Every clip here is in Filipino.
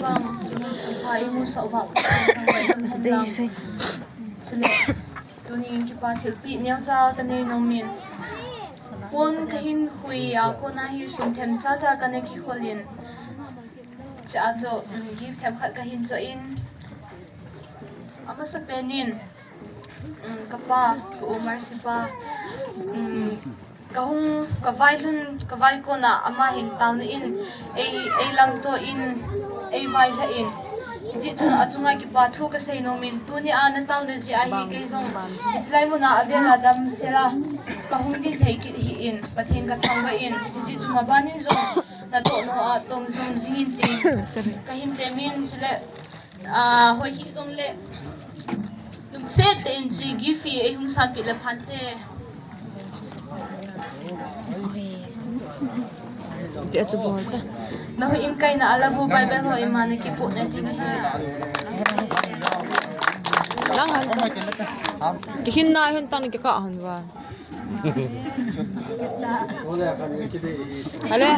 bang supai mo sa ubap hanlang sile tuning ki pa thilpeh niaw cha kanei nomin pon kahin hui ako na hi sum them cha cha kanei ki kholin cha jo gift them khat kahin cho in ama sa penin kapa ko umar sipa kahung kavai ko na ama hin taun in ai lam to in ai vai la in ji chu achunga ki pa thu ka sei no min tu ni an taun na ji a hi ke jong itlai mo na abela dam sela kahung din thei ki hi in pathin ka thang in ji chu ma banin jong na to no a tong zum jingin ti kahim te min chule hoi hi jong le lum set te in ji gifi ai hung san pi la phante Dia coba apa? Nah, in kay na alabu Bible ho imane ki po natin hi. Lang han. Dihin na hun tang ka han ba. Ale.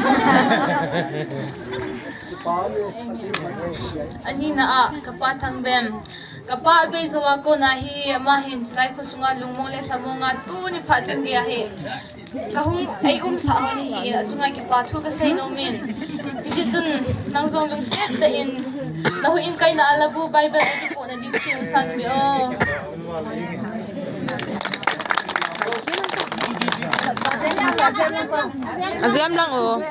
Ani na kapatang bem. Kapa be zawa ko na hi mahin slay ko sunga lungmong le samonga tu ni phajang dia he. Kahung ay sa ho ni hi sunga ki pathu ka say no min. Iji chun nang zong lung set da in nahu in kay na alabu Bible ati po na di chiu san bi o. Aziam lang oh.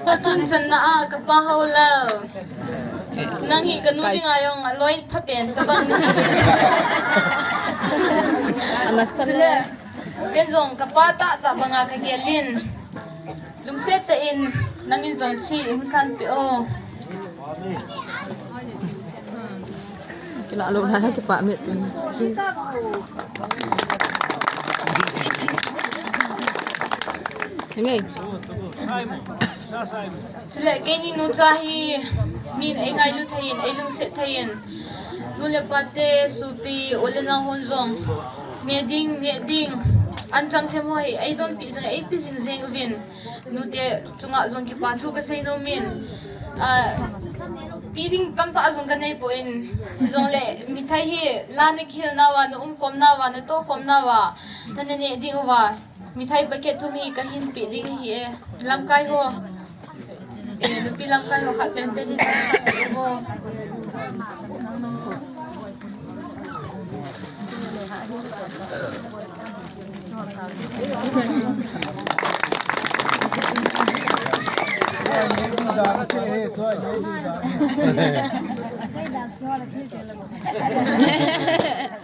Atun san na kapa haolal. Nang hi kanuli ngayong aloy papen tabang ni. Sila kenzong kapata ta banga kagelin. Lumset ta in namin zong chi imsan pi o. Kila alo na ki pa mit. Ngay. Sila keni no chahi min ai ngai lu thain ai lumset thain. Nule pate supi olena honzong. Meding anjang themoi ai don pi jang ai pi jing jeng vin nute chunga zong ki pathu ka sei no min piding tam ta azong kanai po in zong le mithai hi lane khil na wa no khom na wa no to khom na wa nanane ding wa mithai paket thumi ka hin pi ding hi e lam kai ho nupi lam kai ho khat pen pen ni sa ti ho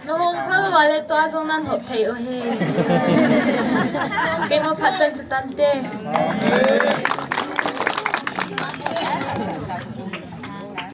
nó không phải là lấy toa trong nan hộp thầy ở he cái mà phát chân sẽ tan tê